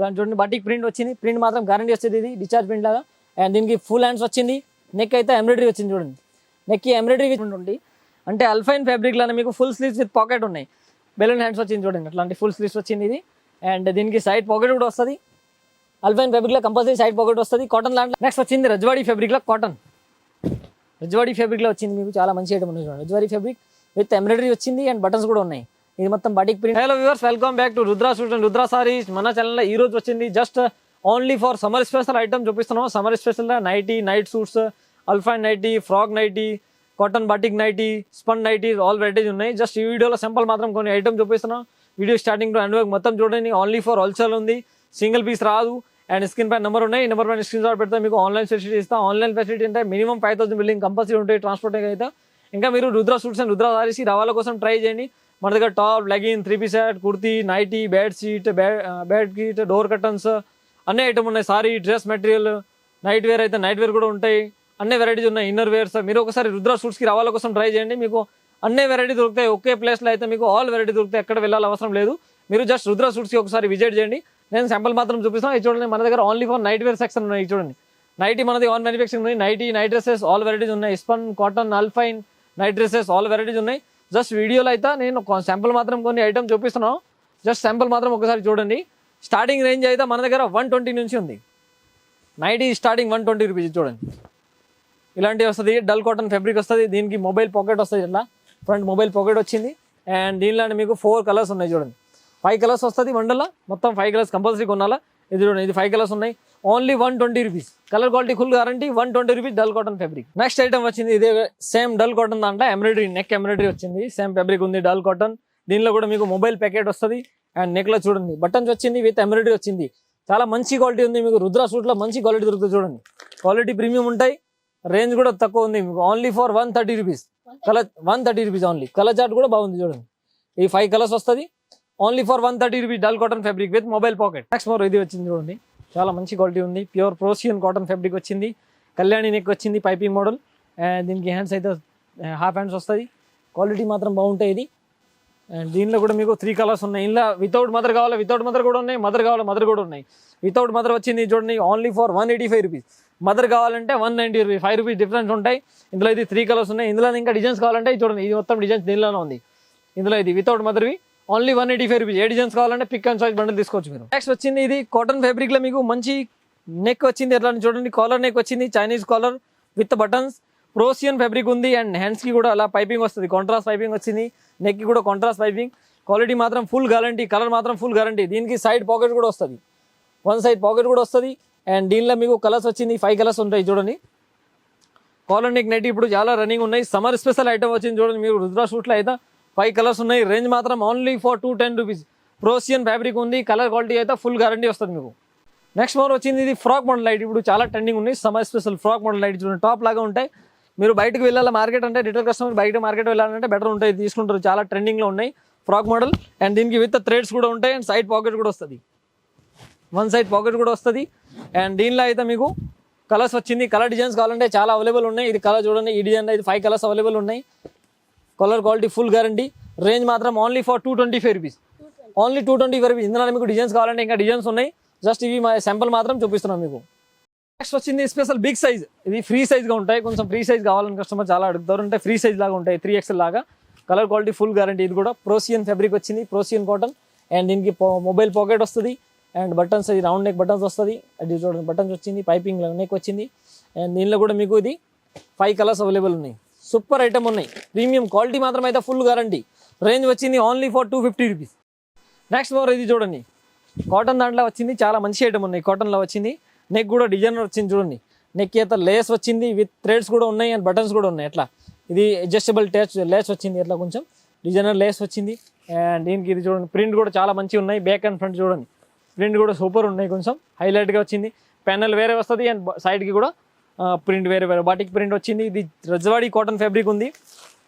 దాని చూడండి batik print వచ్చింది, ప్రింట్ మాత్రం గ్యారంటీ వస్తుంది, ఇది డిశ్చార్జ్ ప్రింట్ లాగా. అండ్ దీనికి ఫుల్ హ్యాండ్స్ వచ్చింది, నెక్ అయితే ఎంబ్రాయిడరీ వచ్చింది చూడండి, నెక్కి ఎంబ్రాయిడరీ ఉంటుంది. అంటే అల్ఫైన్ ఫ్యాబ్రిక్ లానే మీకు ఫుల్ స్లీవ్స్ విత్ పాకెట్ ఉన్నాయి, బెలూన్ హ్యాండ్స్ వచ్చింది చూడండి, అట్లాంటి ఫుల్ స్లీవ్స్ వచ్చింది ఇది. అండ్ దీనికి సైడ్ పాకెట్ కూడా వస్తుంది, అల్ఫైన్ ఫ్యాబ్రిక్లో కంపల్సరీ సైడ్ పాకెట్ వస్తుంది, కాటన్ దాంట్లో. నెక్స్ట్ వచ్చింది రజ్వాడీ ఫ్యాబ్రిక్లో కాటన్, రజ్వాడీ ఫ్యాబ్రిక్లో వచ్చింది మీకు చాలా మంచి ఐటమ్ ఉంది చూడండి, రజ్వాడీ ఫ్యాబ్రిక్ విత్ ఎంబ్రాయిడరీ వచ్చింది అండ్ బటన్స్ కూడా ఉన్నాయి, ఇది మొత్తం batik print. Hello viewers, welcome back to Rudra suits and Rudra sarees. మన ఛానల్లో ఈ రోజు వచ్చింది just only for summer special item చూపిస్తున్నాం. సమ్మర్ స్పెషల్లో nighty, night suits, alpine nighty, frock nighty, cotton batik nighty, spun nighty, all varieties ఉన్నాయి. జస్ట్ ఈ వీడియోలో సింపుల్ మాత్రం కొన్ని ఐటమ్ చూపిస్తున్నాం. వీడియో స్టార్టింగ్ టు ఎండ్ వరకు మొత్తం చూడండి. ఓన్లీ ఫర్ హోల్సేల్ ఉంది, సింగిల్ పీస్ రాదు. అండ్ స్క్రీన్ పై నెంబర్ ఉన్నాయి, ఈ నెంబర్ పైన స్క్రీన్ షాట్ పెడితే మీకు ఆన్లైన్ ఫెసిలిటీ ఇస్తాం. ఆన్లైన్ ఫెసిలిటీ అంటే మినిమం 5,000 బిల్లింగ్ కంపల్సరీ ఉంటాయి ట్రాన్స్పోర్ట్ అయితే. ఇంకా మీరు రుద్రా సూట్స్ అండ్ రుద్రా సారీస్ రావాల కోసం ట్రై చేయండి. మన దగ్గర top, legging, 3 piece set, kurti, nighty, bed sheet, bed kit, door curtains అన్ని ఐటమ్ ఉన్నాయి. Sari, dress material, night wear అయితే నైట్ వేర్ కూడా ఉంటాయి, అన్ని వెరైటీస్ ఉన్నాయి. ఇన్నర్ వేర్స్ మీరు ఒకసారి రుద్రా సూట్స్కి రావాల కోసం ట్రై చేయండి, మీకు అన్ని వెరైటీ దొరుకుతాయి. ఒకే ప్లేస్లో అయితే మీకు ఆల్ వెరైటీ దొరుకుతాయి, ఎక్కడ వెళ్ళాలి అవసరం లేదు. మీరు జస్ట్ రుద్రా సూట్స్కి ఒకసారి విజిట్ చేయండి. నేను శాంపుల్ మాత్రం చూపిస్తాను. ఇది చూడండి, మన దగ్గర only for night wear section ఉన్నాయి. చూడండి, నైటీ మనది ఆన్ మ్యానుఫ్యాక్చరింగ్ ఉన్నాయి, nighty, night dresses all varieties ఉన్నాయి, spun, cotton, alpine, night dresses all varieties ఉన్నాయి. జస్ట్ వీడియోలో అయితే నేను శాంపుల్ మాత్రం కొన్ని ఐటమ్ చూపిస్తున్నాను, జస్ట్ శాంపుల్ మాత్రం ఒకసారి చూడండి. స్టార్టింగ్ రేంజ్ అయితే మన దగ్గర 120 నుంచి ఉంది, నైటీ స్టార్టింగ్ 120 రూపీస్. చూడండి, ఇలాంటివి వస్తుంది, డల్ కాటన్ ఫ్యాబ్రిక్ వస్తుంది. దీనికి మొబైల్ పాకెట్ వస్తుంది, ఇట్లా ఫ్రంట్ మొబైల్ పాకెట్ వచ్చింది. అండ్ దీనిలో మీకు 4 కలర్స్ ఉన్నాయి చూడండి, 5 కలర్స్ వస్తుంది వండల్లో, మొత్తం 5 కలర్స్ కంపల్సరీ కొనాలా. ఇది చూడండి, ఇది 5 కలర్స్ ఉన్నాయి, only 120 rupees. Colour quality full guarantee, 120 rupees dull cotton fabric. Next item వచ్చింది, ఇదే సేమ్ డల్ కాటన్ దాంట్లో ఎంబ్రాయిడరీ, నెక్ ఎంబ్రాయిడరీ వచ్చింది, సేమ్ ఫ్యాబ్రిక్ ఉంది, డల్ కాటన్. దీనిలో కూడా మీకు మొబైల్ ప్యాకెట్ వస్తుంది. అండ్ నెక్లో చూడండి బటన్స్ వచ్చింది, విత్ ఎంబ్రాయిడరీ వచ్చింది, చాలా మంచి క్వాలిటీ ఉంది. మీకు రుద్రా సూట్లో మంచి క్వాలిటీ దొరుకుతుంది చూడండి, క్వాలిటీ ప్రీమియం ఉంటాయి, రేంజ్ కూడా తక్కువ ఉంది మీకు. Only for 130 rupees, colour 130 rupees only. Colour chart కూడా బాగుంది చూడండి, ఈ 5 కలర్స్ వస్తుంది, only for 130 rupees dull cotton fabric with mobile pocket. Next more ఇది వచ్చింది చూడండి, చాలా మంచి క్వాలిటీ ఉంది, ప్యూర్ ప్రోసియన్ కాటన్ ఫ్యాబ్రిక్ వచ్చింది, కళ్యాణి నెక్ వచ్చింది, పైపింగ్ మోడల్. అండ్ దీనికి హ్యాండ్స్ అయితే హాఫ్ హ్యాండ్స్ వస్తుంది, క్వాలిటీ మాత్రం బాగుంటాయి ఇది. అండ్ దీనిలో కూడా మీకు 3 కలర్స్ ఉన్నాయి. ఇందులో వితౌట్ మదర్ కావాలి, వితౌట్ మదర్ కూడా ఉన్నాయి, మదర్ కావాలి, మదర్ కూడా ఉన్నాయి. వితౌట్ మదర్ వచ్చింది చూడండి, ఓన్లీ ఫర్ 185 రూపీస్. మదర్ కావాలంటే 190 రూపీస్, 5 రూపీస్ డిఫరెన్స్ ఉంటాయి. ఇందులో ఇది 3 కలర్స్ ఉన్నాయి. ఇందులో ఇంకా డిజైన్స్ కావాలంటే చూడండి, ఇది మొత్తం డిజైన్స్ దీనిలోనే ఉంది. ఇందులో ఇది వితౌట్ మదర్వి ఓన్లీ 185 రూపీస్. ఏ డిజైన్స్ కావాలంటే పిక్ అండ్ చాయిస్ బండిల్ తీసుకోవచ్చు మీరు. నెక్స్ట్ వచ్చింది, ఇది కాటన్ ఫ్యాబ్రిక్లో మీకు మంచి నెక్ వచ్చింది, ఎట్లా చూడండి, కాలర్ నెక్ వచ్చింది, చైనీస్ కాలర్ విత్ బటన్స్, ప్రోసియన్ ఫ్యాబ్రిక్ ఉంది. అండ్ హ్యాండ్స్కి కూడా అలా పైపింగ్ వస్తుంది, కాంట్రాస్ట్ పైపింగ్ వచ్చింది, నెక్కి కూడా కాంట్రాస్ట్ పైపింగ్. క్వాలిటీ మాత్రం ఫుల్ గ్యారంటీ, కలర్ మాత్రం ఫుల్ గ్యారంటీ. దీనికి సైడ్ పాకెట్ కూడా వస్తుంది, 1 సైడ్ పాకెట్ కూడా వస్తుంది. అండ్ దీనిలో మీకు కలర్స్ వచ్చింది, 5 కలర్స్ ఉంటాయి చూడండి. కాలర్ నెక్ నెట్ ఇప్పుడు చాలా రన్నింగ్ ఉన్నాయి, సమ్మర్ స్పెషల్ ఐటమ్ వచ్చింది చూడండి. మీరు రుద్రా సూట్లో అయితే 5 కలర్స్ ఉన్నాయి, రేంజ్ మాత్రం ఓన్లీ ఫర్ 210 రూపీస్. ప్రోసియన్ ఫ్యాబ్రిక్ ఉంది, కలర్ క్వాలిటీ అయితే ఫుల్ గ్యారంటీ వస్తుంది మీకు. నెక్స్ట్ మోర్ వచ్చింది, ఇది ఫ్రాక్ మోడల్ లైట్, ఇప్పుడు చాలా ట్రెండింగ్ ఉన్నాయి, summer special frock model light చూడండి, టాప్ లాగా ఉంటాయి. మీరు బయటకు వెళ్ళాలి మార్కెట్ అంటే, రిటైల్ కస్టమర్ బయట మార్కెట్ వెళ్ళాలంటే బెటర్ ఉంటాయి, తీసుకుంటారు, చాలా ట్రెండింగ్లో ఉన్నాయి ఫ్రాక్ మోడల్. అండ్ దీనికి విత్ థ్రెడ్స్ కూడా ఉంటాయి, అండ్ సైడ్ పాకెట్ కూడా వస్తుంది, 1 సైడ్ పాకెట్ కూడా వస్తుంది. అండ్ దీనిలో అయితే మీకు కలర్స్ వచ్చింది, కలర్ డిజైన్స్ కావాలంటే చాలా అవైలబుల్ ఉన్నాయి. ఇది కలర్ చూడండి, ఈ డిజైన్ అయితే 5 కలర్స్ అవైలబుల్ ఉన్నాయి, colour quality full guarantee. Range మాత్రం only for 225 rupees, only 225 rupees. ఇందులో మీకు డిజైన్స్ కావాలంటే ఇంకా డిజైన్స్ ఉన్నాయి, జస్ట్ ఇవి మా శాంపుల్ మాత్రం చూపిస్తున్నాం మీకు. నెక్స్ట్ వచ్చింది స్పెషల్ బిగ్ సైజ్, ఇది ఫ్రీ సైజ్గా ఉంటాయి, కొంచెం ఫ్రీ సైజ్ కావాలని కస్టమర్ చాలా అడుగుతారు, అంటే ఫ్రీ సైజ్ లాగా ఉంటాయి, 3XL లాగా. Colour quality full guarantee. ఇది కూడా ప్రోసియన్ ఫ్యాబ్రిక్ వచ్చింది, ప్రోసియన్ కాటన్. అండ్ దీనికి మొబైల్ పాకెట్ వస్తుంది, అండ్ బటన్స్, ఇది రౌండ్ నెక్ బటన్స్ వస్తుంది, అది చూడండి బటన్స్ వచ్చింది, పైపింగ్ నెక్ వచ్చింది. అండ్ దీనిలో కూడా మీకు ఇది 5 కలర్స్ అవైలబుల్ ఉన్నాయి, సూపర్ ఐటమ్ ఉన్నాయి, ప్రీమియం క్వాలిటీ మాత్రం అయితే ఫుల్ గ్యారంటీ. రేంజ్ వచ్చింది only for 250 rupees. Next more ఇది చూడండి, కాటన్ దాంట్లో వచ్చింది, చాలా మంచి ఐటమ్ ఉన్నాయి, కాటన్లో వచ్చింది. నెక్ కూడా డిజైనర్ వచ్చింది చూడండి, నెక్ అయితే లేస్ వచ్చింది, విత్ థ్రెడ్స్ కూడా ఉన్నాయి, అండ్ బటన్స్ కూడా ఉన్నాయి. ఎట్లా ఇది అడ్జస్టబుల్ లేస్ వచ్చింది, ఎట్లా కొంచెం డిజైనర్ లేస్ వచ్చింది. అండ్ దీనికి ఇది చూడండి, ప్రింట్ కూడా చాలా మంచిగా ఉన్నాయి, బ్యాక్ అండ్ ఫ్రంట్ చూడండి, ప్రింట్ కూడా సూపర్ ఉన్నాయి, కొంచెం హైలైట్గా వచ్చింది. ప్యానల్ వేరే వస్తుంది, అండ్ సైడ్కి కూడా ప్రింట్ వేరే వేరే బాటిక్ ప్రింట్ వచ్చింది. ఇది రజ్వాడీ కాటన్ ఫ్యాబ్రిక్ ఉంది.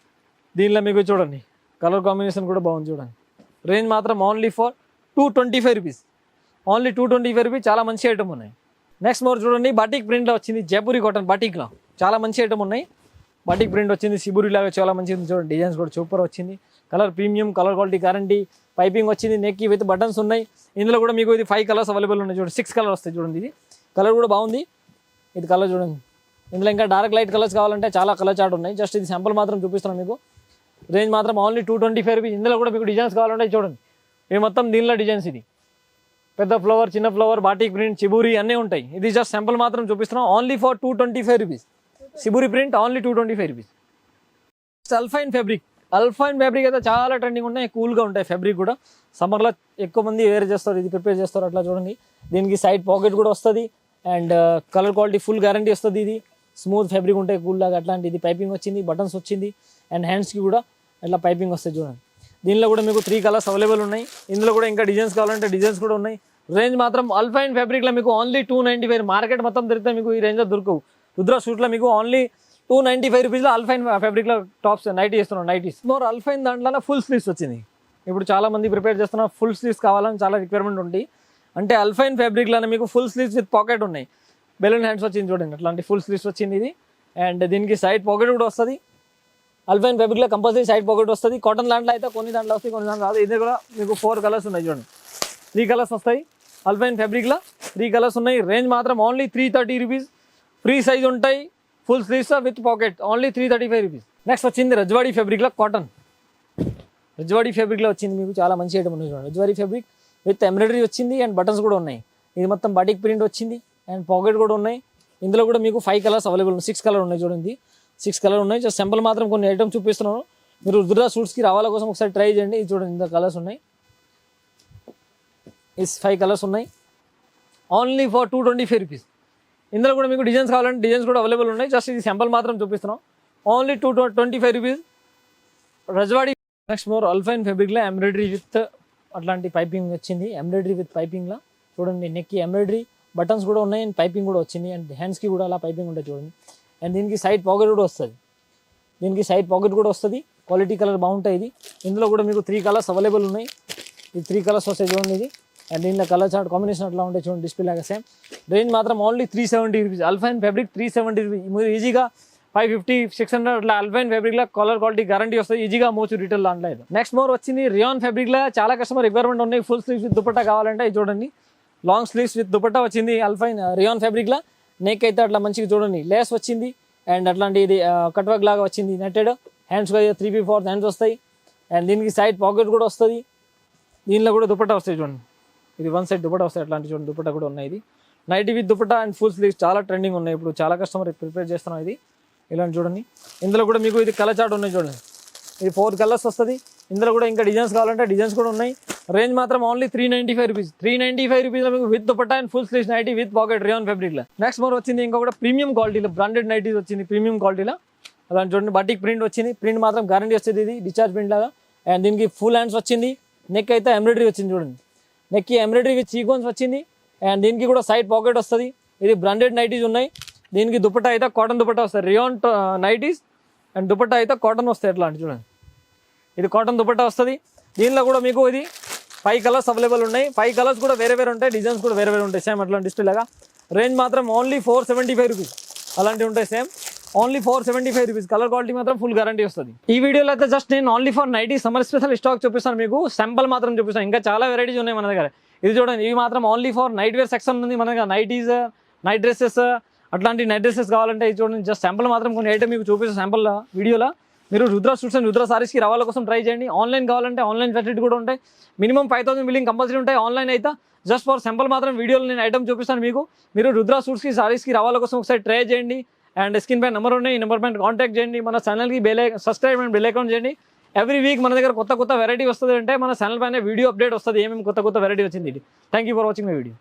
దీనిలో మీకు చూడండి కలర్ కాంబినేషన్ కూడా బాగుంది చూడండి. రేంజ్ మాత్రం only for 225 rupees, only 225 rupees. చాలా మంచి ఐటమ్ ఉన్నాయి. నెక్స్ట్ మోర్ చూడండి, బాటిక్ ప్రింట్లో వచ్చింది, జైపూరి కాటన్ బాటిక్లో చాలా మంచి ఐటమ్ ఉన్నాయి. బాటిక్ ప్రింట్ వచ్చింది, సిబురి లాగా చాలా మంచిగా ఉంది చూడండి. డిజైన్స్ కూడా సూపర్ వచ్చింది. Colour premium, colour quality guarantee, piping వచ్చింది. నెక్ విత్ బటన్స్ ఉన్నాయి. ఇందులో కూడా మీకు ఇది 5 కలర్స్ అవైలబుల్ ఉన్నాయి చూడండి. 6 కలర్ వస్తాయి చూడండి. ఇది కలర్ కూడా బాగుంది. ఇది కలర్ చూడండి. ఇందులో ఇంకా డార్క్ లైట్ కలర్స్ కావాలంటే చాలా కలర్ చార్ట్ ఉన్నాయి. జస్ట్ ఇది శాంపుల్ మాత్రం చూపిస్తున్నాను మీకు. రేంజ్ మాత్రం ఓన్లీ 225 రూపీస్. ఇందులో కూడా మీకు డిజైన్స్ కావాలంటే చూడండి. ఇవి మొత్తం దీనిలో డిజైన్స్. ఇది పెద్ద ఫ్లవర్, చిన్న ఫ్లవర్, బాటిక్ ప్రింట్, సిబూరి అన్నీ ఉంటాయి. ఇది జస్ట్ శాంపుల్ మాత్రం చూపిస్తున్నాం. Only for 225 rupees. Shibori print only 225 rupees. Alpine fabric. Alpine fabric అయితే చాలా ట్రెండింగ్ ఉంటాయి, కూల్గా ఉంటాయి. ఫ్యాబ్రిక్ కూడా సమ్మర్లో ఎక్కువ మంది వేర్ చేస్తారు, ఇది ప్రిపేర్ చేస్తారు. అట్లా చూడండి. దీనికి సైడ్ పాకెట్ కూడా వస్తుంది and colour quality full guarantee వస్తుంది. ఇది స్మూత్ ఫ్యాబ్రిక్ ఉంటాయి, కూల్ లాగా అట్లాంటి. ఇది పైపింగ్ వచ్చింది, బటన్స్ వచ్చింది అండ్ హ్యాండ్స్కి కూడా ఇట్లా పైపింగ్ వస్తుంది చూడండి. దీనిలో కూడా మీకు 3 కలర్స్ అవైలబుల్ ఉన్నాయి. ఇందులో కూడా ఇంకా డిజైన్స్ కావాలంటే డిజైన్స్ కూడా ఉన్నాయి. రేంజ్ మాత్రం అల్ఫైన్ ఫ్యాబ్రిక్లో మీకు ఓన్లీ 295. మార్కెట్ మొత్తం దొరికితే మీకు ఈ రేంజ్లో దొరకవు. రుద్ర షూట్లో మీకు ఓన్లీ 295 రూపీస్లో అల్ఫైన్ ఫ్యాబ్రిక్లో టాప్స్ నైటీ ఇస్తున్నాం. నైటీస్ మోర్ అల్ఫైన్ దాంట్లో ఫుల్ స్లీవ్స్ వచ్చింది. ఇప్పుడు చాలా మంది ప్రిపేర్ చేస్తున్నారు, ఫుల్ స్లీవ్స్ కావాలని చాలా రిక్వైర్మెంట్ ఉంది. అంటే అల్ఫైన్ ఫ్యాబ్రిక్లోనే మీకు ఫుల్ స్లీవ్స్ విత్ పాకెట్ ఉన్నాయి. బెలూన్ హ్యాండ్స్ వచ్చింది చూడండి. అట్లాంటి ఫుల్ స్లీవ్స్ వచ్చింది ఇది. అండ్ దీనికి సైడ్ పాకెట్ కూడా వస్తుంది. అల్ఫైన్ ఫ్యాబ్రిక్లో కంపల్సరీ సైడ్ పాకెట్ వస్తుంది. కాటన్ దాంట్లో అయితే కొన్ని దాంట్లో వస్తాయి, కొన్ని దాంట్లో రాదు. ఇది కూడా మీకు 4 కలర్స్ ఉన్నాయి చూడండి. 3 కలర్స్ వస్తాయి. అల్ఫైన్ ఫ్యాబ్రిక్లో 3 కలర్స్ ఉన్నాయి. రేంజ్ మాత్రం ఓన్లీ 330 రూపీస్. ఫ్రీ సైజ్ ఉంటాయి, full sleeves with pocket only 335 rupees. Next వచ్చింది రజ్వాడీ ఫ్యాబ్రిక్లో కాటన్. రజ్వాడీ ఫ్యాబ్రిక్లో వచ్చింది మీకు చాలా మంచి ఐటమ్ ఉంది చూడండి. రజ్వాడీ ఫ్యాబ్రిక్ విత్ ఎంబ్రాయిడరీ వచ్చింది అండ్ బటన్స్ కూడా ఉన్నాయి. ఇది మొత్తం బాటిక్ ప్రింట్ వచ్చింది అండ్ పాకెట్ కూడా ఉన్నాయి. ఇందులో కూడా మీకు 5 కలర్స్ అవైలబుల్ ఉన్నాయి. 6 కలర్ ఉన్నాయి చూడండి. 6 కలర్ ఉన్నాయి. జస్ట్ సింపుల్ మాత్రం కొన్ని ఐటమ్స్ చూపిస్తున్నాను. మీరు రుద్ర సూట్స్కి రావాల కోసం ఒకసారి ట్రై చేయండి. ఇది చూడండి, ఇంత కలర్స్ ఉన్నాయి. ఈ 5 కలర్స్ ఉన్నాయి. Only for 225 rupees. ఇందులో కూడా మీకు డిజైన్స్ కావాలంటే డిజైన్స్ కూడా అవైలబుల్ ఉన్నాయి. జస్ట్ ఇది సింపుల్ మాత్రం చూపిస్తున్నాం. Only 225 rupees. Rajwadi. Next more alpine ఫ్యాబ్రిక్లో ఎంబ్రాయిడరీ విత్ అట్లాంటి పైపింగ్ వచ్చింది. ఎంబ్రాయిడరీ విత్ పైపింగ్లో చూడండి. నెక్కి ఎంబ్రాయిడరీ, బటన్స్ కూడా ఉన్నాయి అండ్ పైపింగ్ కూడా వచ్చింది అండ్ హ్యాండ్స్కి కూడా అలా పైపింగ్ ఉంటుంది చూడండి. అండ్ దీనికి సైడ్ పాకెట్ కూడా వస్తుంది. క్వాలిటీ కలర్ బాగుంటాయి. ఇది ఇందులో కూడా మీకు 3 కలర్స్ అవైలబుల్ ఉన్నాయి. ఇది 3 కలర్స్ వస్తాయి చూడండి. ఇది అండ్ దీనిలో కలర్ చార్ట్ కాంబినేషన్ అట్లా ఉంటాయి చూడండి. డిస్ప్లే లాగా సేమ్. రేంజ్ మాత్రం only 370 rupees. Alpine fabric 370 rupees. మీరు ఈజీగా 550, 600 అట్లా అల్ఫైన్ ఫ్యాబ్రిక్లో కలర్ క్వాలిటీ గ్యారంటీ వస్తుంది. ఈజీగా మోస్ట్ రిటైల్ దాంట్లో. నెక్స్ట్ మోర్ వచ్చింది రియాన్ ఫ్యాబ్రిక్లో. చాలా కస్టమర్ రిక్వైర్మెంట్ ఉన్నాయి. ఫుల్ స్లీవ్స్ విత్ దుపట్టా కావాలంటే ఇది చూడండి. లాంగ్ స్లీవ్స్ విత్ దుపట్టా వచ్చింది అల్ఫైన్ రియాన్ ఫ్యాబ్రిక్లో. నెక్ అయితే అట్లా మంచిగా చూడండి, లేస్ వచ్చింది అండ్ అట్లాంటి ఇది కట్ వర్క్ లాగా వచ్చింది నెట్టెడ్. హ్యాండ్స్ 3/4 హ్యాండ్స్ వస్తాయి అండ్ దీనికి సైడ్ పాకెట్ కూడా వస్తుంది. దీనిలో కూడా దుపట్టా వస్తాయి చూడండి. ఇది 1 సైడ్ దుపట్టా వస్తాయి. అట్లాంటి చూడండి దుపట్టా కూడా ఉన్నాయి. ఇది nighty with dupatta and full sleeves చాలా ట్రెండింగ్ ఉన్నాయి. ఇప్పుడు చాలా కస్టమర్ ప్రిపేర్ చేస్తున్నాం. ఇది ఇలాంటి చూడండి. ఇందులో కూడా మీకు ఇది కలర్ చార్ట్ ఉన్నాయి చూడండి. ఇది 4 కలర్స్ వస్తుంది. ఇందులో కూడా ఇంకా డిజైన్స్ కావాలంటే డిజైన్స్ కూడా ఉన్నాయి. రేంజ్ మాత్రం ఓన్లీ 395 రూపీస్. 395 రూపీస్లో మీకు with dupatta and full sleeves nighty with pocket rayon ఫ్యాబ్రిక్లో. నెక్స్ట్ మోర్ వచ్చింది ఇంకొకటి ప్రీమియం క్వాలిటీలో బ్రాండెడ్ నైటీస్ వచ్చింది. ప్రీమియం క్వాలిటీలో అలాంటి చూడండి. బాటిక్ ప్రింట్ వచ్చింది. ప్రింట్ మాత్రం గ్యారంటీ వస్తుంది. ఇది డిశ్చార్జ్ ప్రింట్ లాగా అండ్ దీనికి ఫుల్ హ్యాండ్స్ వచ్చింది. నెక్ అయితే ఎంబ్రాయిడరీ వచ్చింది చూడండి. నెక్కి ఎంబ్రాయిడరీ విత్ సీక్వెన్స్ వచ్చింది అండ్ దీనికి కూడా సైడ్ పాకెట్ వస్తుంది. ఇది బ్రాండెడ్ నైటీస్ ఉన్నాయి. దీనికి దుపట్టా అయితే కాటన్ దుపట్టా వస్తుంది. రియాన్ నైటీస్ అండ్ దుపట్టా అయితే కాటన్ వస్తాయి. ఎట్లా అంటే చూడండి. ఇది కాటన్ దుపట్టా వస్తుంది. దీనిలో కూడా మీకు ఇది 5 కలర్స్ అవైలబుల్ ఉన్నాయి. 5 కలర్స్ కూడా వేరే వేరే ఉంటాయి. డిజైన్స్ కూడా వేరే వేరే ఉంటాయి సేమ్ అట్లాంటి డిస్ప్లే లాగా. రేంజ్ మాత్రం ఓన్లీ 475 రూపీస్. అలాంటివి ఉంటాయి same. Only 475 rupees. Colour quality మాత్రం ఫుల్ గ్యారంటీ వస్తుంది. ఈ వీడియోలో అయితే జస్ట్ నేను only for nighty summer special stock చూపిస్తాను. మీకు శాంపుల్ మాత్రం చూపిస్తాను. ఇంకా చాలా వెరైటీస్ ఉన్నాయి మన దగ్గర. ఇది చూడండి. ఇవి మాత్రం only for night wear section ఉంది మన దగ్గర. నైటీస్, నైట్ డ్రెస్సెస్, అట్లాంటి నైట్ డ్రెస్సెస్ కావాలంటే ఇది చూడండి. జస్ట్ శాంపుల్ మాత్రం కొన్ని ఐటమ్ మీకు చూపిస్తాను శాంపుల్ వీడియోలో. మీరు రుద్ర సూట్స్ అండ్ రుద్ర సారీస్కి రావాల కోసం ట్రై చేయండి. ఆన్లైన్ కావాలంటే ఆన్లైన్ ఫెసిలిటీ కూడా ఉంటాయి. మినిమం 5000 బిల్లింగ్ కంపల్సరీ ఉంటాయి. ఆన్లైన్ అయితే జస్ట్ ఫర్ శాంపుల్ మాత్రం వీడియోలో నేను ఐటమ్ చూపిస్తాను మీకు. మీరు రుద్ర సూట్స్కి సారీస్కి రావాల కోసం ఒకసారి ట్రై చేయండి. అండ్ స్క్రీన్ పై నెంబర్ ఉన్నాయి. ఈ నెంబర్ పైన కాంటాక్ట్ చేయండి. మన ఛానల్కి సబ్స్క్రైబ్ అండ్ బెల్ అకౌంట్ చేయండి. ఎవ్రీ వీక్ మన దగ్గర కొత్త వెరైటీ వస్తుంది. అంటే మన ఛానల్ పైన వీడియో అప్డేట్ వస్తుంది. ఏమేమి కొత్త వెరైటీ వచ్చింది. Thank you for watching my video.